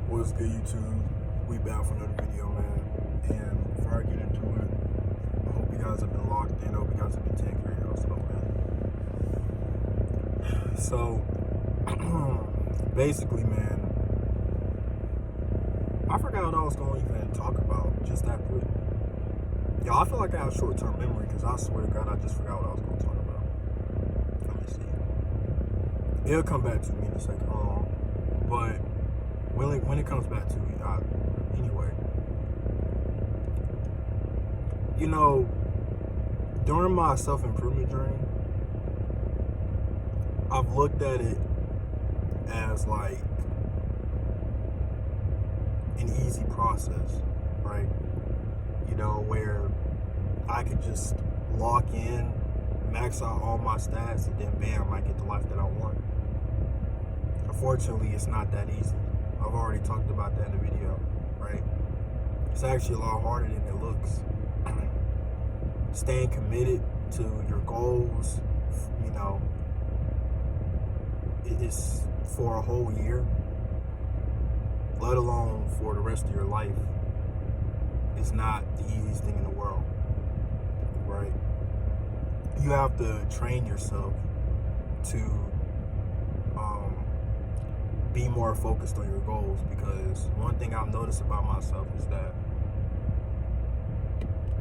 What's good, YouTube? We back for another video, man. And before I get into it, I hope you guys have been locked in. I hope you guys have been taking care of yourself, man. So, basically, man, I forgot what I was going to even talk about just that quick. Yo, I feel like I have short-term memory because I swear to God, I just forgot what I was going to talk about. Let me see. It'll come back to me in a second. But when it comes back to me, anyway, you know, during my self-improvement journey, I've looked at it as like an easy process, right? You know, where I could just lock in, max out all my stats, and then bam, I get the life that I want. Unfortunately, it's not that easy. I've already talked about that in the video, right? It's actually a lot harder than it looks. Staying committed to your goals, you know, it's for a whole year, let alone for the rest of your life, is not the easiest thing in the world, right? You have to train yourself to be more focused on your goals, because one thing I've noticed about myself is that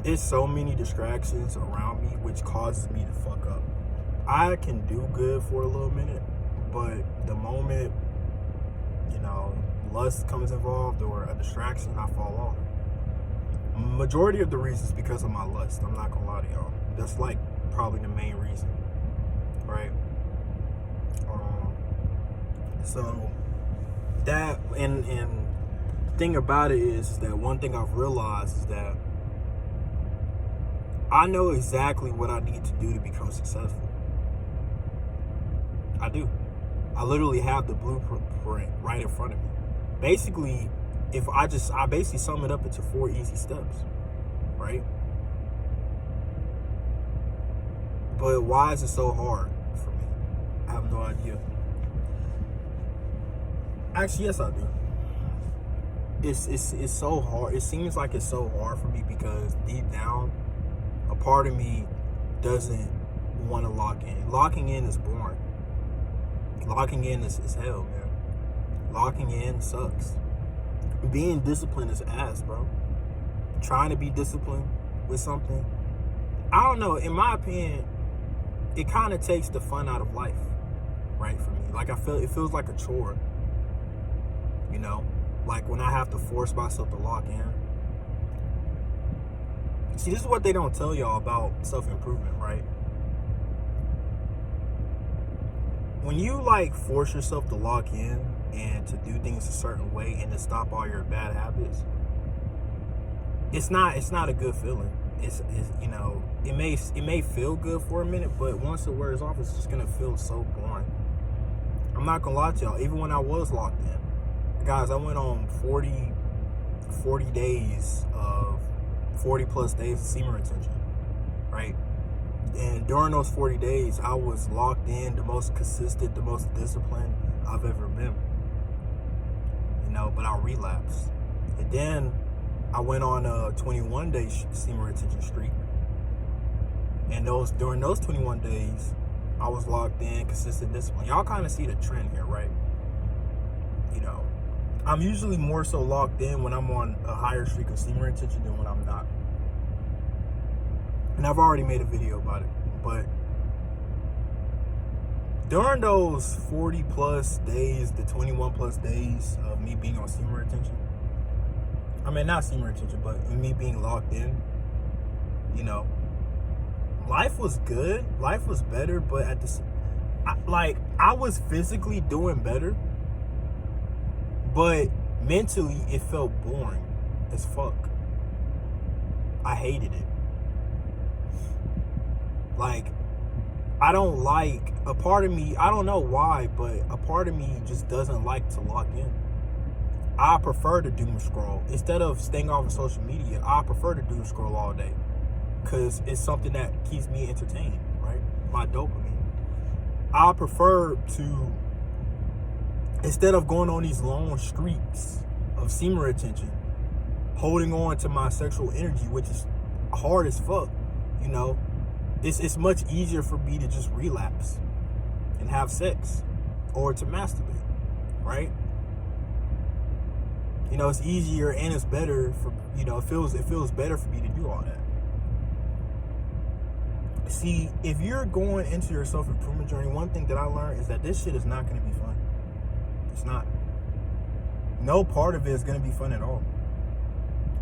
there's so many distractions around me which causes me to fuck up. I can do good for a little minute, but the moment, you know, lust comes involved or a distraction, I fall off. Majority of the reasons because of my lust. I'm not gonna lie to y'all. That's like probably the main reason, right? So that and thing about it is that one thing I've realized is that I know exactly what I need to do to become successful. I do. I literally have the blueprint right in front of me. Basically, I basically sum it up into 4 easy steps, right? But why is it so hard for me? I have no idea. Actually, yes, I do. It's so hard. It seems like it's so hard for me because deep down, a part of me doesn't want to lock in. Locking in is boring. Locking in is hell, man. Locking in sucks. Being disciplined is ass, bro. Trying to be disciplined with something, I don't know. In my opinion, it kind of takes the fun out of life, right? For me, like it feels like a chore. You know, like when I have to force myself to lock in. See, this is what they don't tell y'all about self-improvement, right? When you like force yourself to lock in and to do things a certain way and to stop all your bad habits, it's not a good feeling. It's you know, it may feel good for a minute, but once it wears off, it's just gonna feel so boring. I'm not gonna lie to y'all. Even when I was locked in, guys, I went on 40 days of 40 plus days of semen retention, right? And during those 40 days, I was locked in, the most consistent, the most disciplined I've ever been. You know, but I relapsed. And then I went on a 21-day semen retention streak. And during those 21 days, I was locked in, consistent, discipline. Y'all kind of see the trend here, right? You know, I'm usually more so locked in when I'm on a higher streak of semen retention than when I'm not. And I've already made a video about it. But during those 40 plus days, the 21 plus days of me being on semen retention, I mean, not semen retention, but me being locked in, you know, life was good. Life was better, but I was physically doing better, but mentally it felt boring as fuck. I hated it. Like, I don't like, a part of me, I don't know why, but a part of me just doesn't like to lock in. I prefer to doom scroll. Instead of staying off of social media, I prefer to doom scroll all day because it's something that keeps me entertained, right? My dopamine. I prefer to, instead of going on these long streaks of semen retention, holding on to my sexual energy, which is hard as fuck, you know. It's much easier for me to just relapse and have sex or to masturbate, right? You know, it's easier and it's better for, you know, it feels better for me to do all that. See, if you're going into your self-improvement journey, one thing that I learned is that this shit is not going to be fun. It's not. No part of it is going to be fun at all.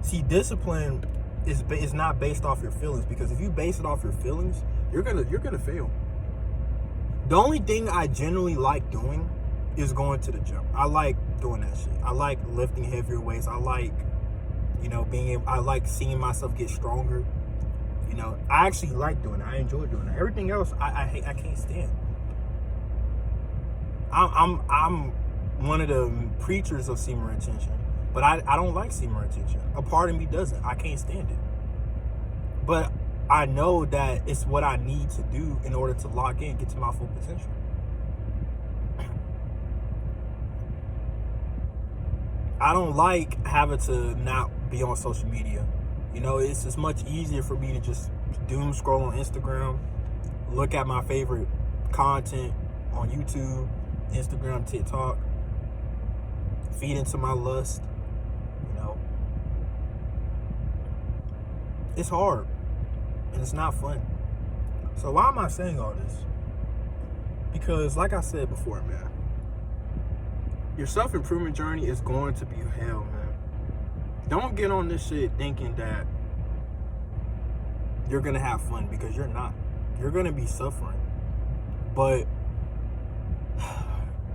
See, discipline is not based off your feelings, because if you base it off your feelings, you're gonna fail. The only thing I generally like doing is going to the gym. I like doing that shit. I like lifting heavier weights. I like, you know, I like seeing myself get stronger. You know, I actually like doing it. I enjoy doing it. Everything else, I can't stand. I'm one of the preachers of semen retention, but I don't like semen retention. A part of me doesn't. I can't stand it. But I know that it's what I need to do in order to lock in, get to my full potential. I don't like having to not be on social media. You know, it's much easier for me to just doom scroll on Instagram, look at my favorite content on YouTube, Instagram, TikTok, feed into my lust. You know, it's hard and it's not fun. So why am I saying all this? Because like I said before, man, your self-improvement journey is going to be hell, man. Don't get on this shit thinking that you're gonna have fun, because you're not. You're gonna be suffering. But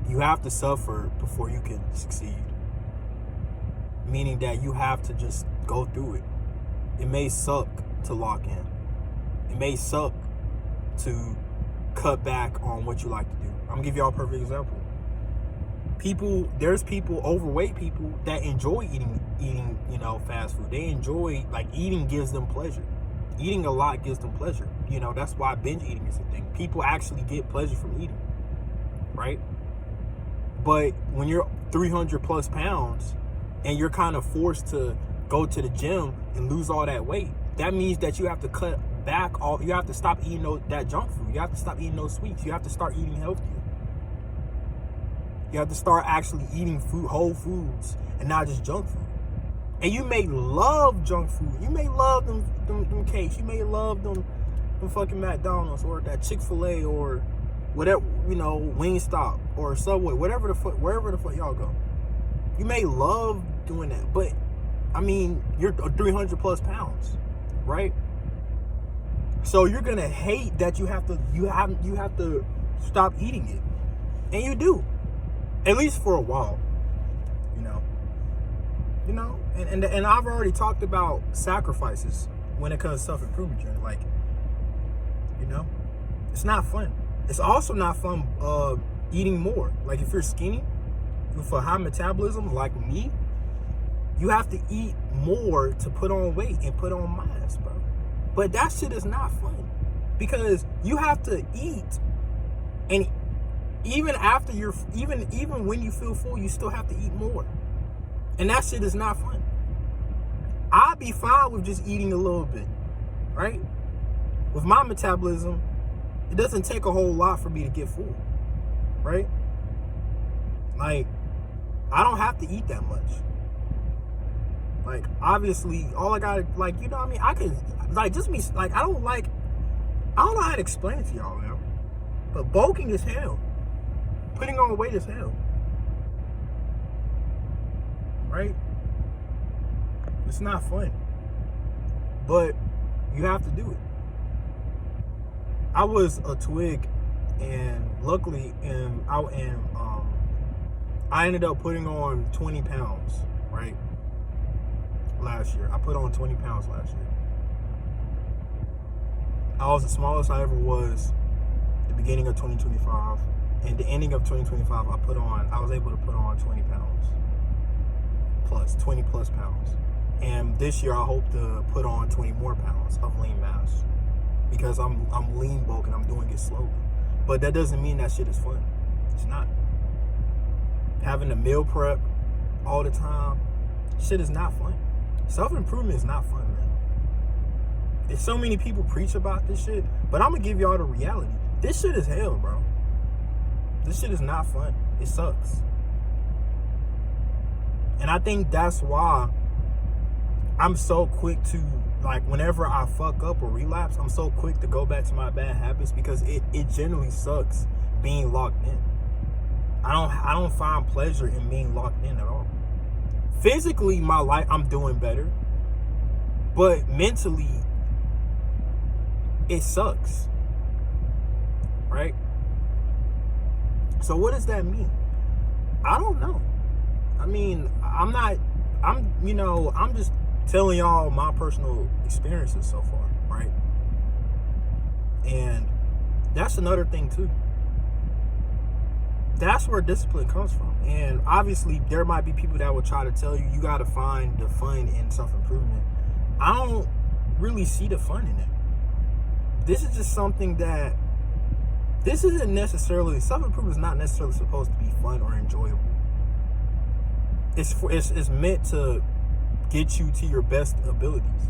you have to suffer before you can succeed. Meaning that you have to just go through it. It may suck to lock in. It may suck to cut back on what you like to do. I'm gonna give y'all a perfect example. There's overweight people that enjoy eating, you know, fast food. They enjoy, like, eating gives them pleasure. Eating a lot gives them pleasure. You know, that's why binge eating is a thing. People actually get pleasure from eating, right? But when you're 300 plus pounds and you're kind of forced to go to the gym and lose all that weight, that means that you have to cut back you have to stop eating that junk food. You have to stop eating those sweets. You have to start eating healthier. You have to start actually eating whole foods, and not just junk food. And you may love junk food. You may love them cakes. You may love them fucking McDonald's or that Chick-fil-A or whatever, you know, Wingstop or Subway, wherever the fuck y'all go. You may love doing that, but I mean, you're 300 plus pounds, right? So you're gonna hate that you have to stop eating it, and you do. At least for a while, you know, and I've already talked about sacrifices when it comes to self-improvement journey. Like, you know, it's not fun. It's also not fun eating more. Like, if you're skinny with a high metabolism like me, you have to eat more to put on weight and put on mass, bro. But that shit is not fun, because you have to eat, and even after even when you feel full, you still have to eat more. And that shit is not fun. I'd be fine with just eating a little bit, right? With my metabolism, it doesn't take a whole lot for me to get full, right? Like, I don't have to eat that much. Like, obviously, all I gotta, like, you know what I mean? I can, like, just me, like, I don't know how to explain it to y'all, man. But bulking is hell. Putting on weight is hell. Right? It's not fun. But you have to do it. I was a twig, and luckily, I ended up putting on 20 pounds, right? Last year. I put on 20 pounds last year. I was the smallest I ever was at the beginning of 2025. And the ending of 2025, I was able to put on 20 pounds. 20 plus pounds. And this year, I hope to put on 20 more pounds of lean mass, because I'm lean bulk and I'm doing it slowly. But that doesn't mean that shit is fun. It's not. Having to meal prep all the time, Shit is not fun. Self-improvement is not fun, man. There's so many people preach about this shit, but I'm gonna give y'all the reality. This shit is hell, bro. This shit is not fun. It sucks. And I think that's why I'm so quick to, like, whenever I fuck up or relapse, I'm so quick to go back to my bad habits, because it generally sucks being locked in. I don't find pleasure in being locked in at all. Physically, my life, I'm doing better, but mentally, it sucks, right? So what does that mean? I don't know. I mean, I'm just telling y'all my personal experiences so far, right? And that's another thing too. That's where discipline comes from. And obviously there might be people that will try to tell you, you got to find the fun in self-improvement. I don't really see the fun in it. This is just something that, this isn't necessarily, self-improvement is not necessarily supposed to be fun or enjoyable. It's meant to get you to your best abilities,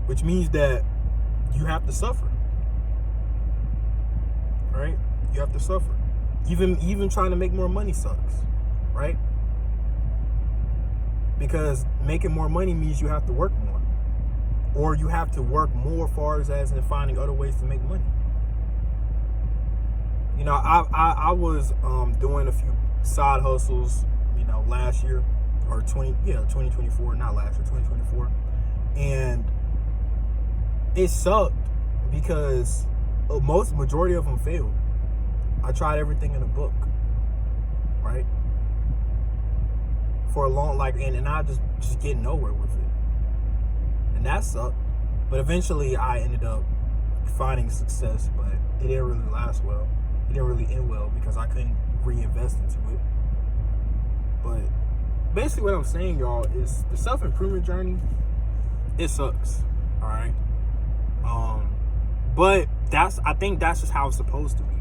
which means that you have to suffer, right? You have to suffer. Even trying to make more money sucks, right? Because making more money means you have to work more, or you have to work more far as in finding other ways to make money. You know, I was doing a few side hustles, you know, last year, or 2024, not last year, 2024, and it sucked because majority of them failed. I tried everything in the book, right? For a long, and I just get nowhere with it, and that sucked. But eventually, I ended up finding success, but it didn't really last well. It didn't really end well because I couldn't reinvest into it. But basically, what I'm saying, y'all, is the self-improvement journey, it sucks. All right. But I think that's just how it's supposed to be.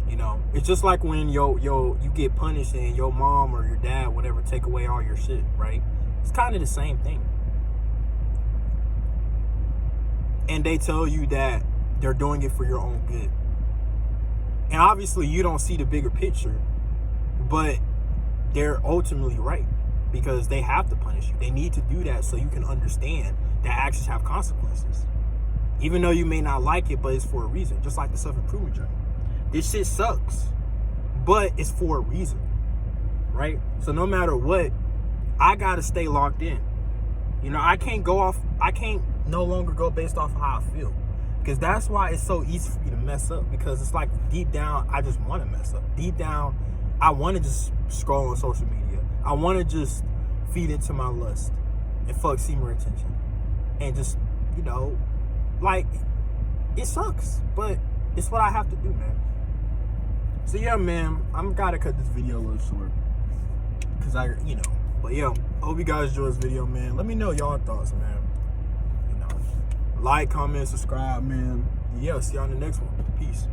You know, it's just like when you get punished and your mom or your dad, whatever, take away all your shit, right? It's kind of the same thing. And they tell you that they're doing it for your own good. And obviously you don't see the bigger picture, but they're ultimately right, because they have to punish you. They need to do that so you can understand that actions have consequences. Even though you may not like it, but it's for a reason. Just like the self-improvement journey. This shit sucks, but it's for a reason, right? So no matter what, I gotta stay locked in. You know, I can't no longer go based off of how I feel, because that's why it's so easy for me to mess up, because it's like deep down, I just want to mess up. Deep down, I want to just scroll on social media. I want to just feed into my lust and see more attention. And just, you know, like, it sucks, but it's what I have to do, man. So yeah, man, I'm gotta cut this video a little short, because but yeah, I hope you guys enjoyed this video, man. Let me know y'all thoughts, man. You know, like, comment, subscribe, man. Yeah, see y'all in the next one. Peace.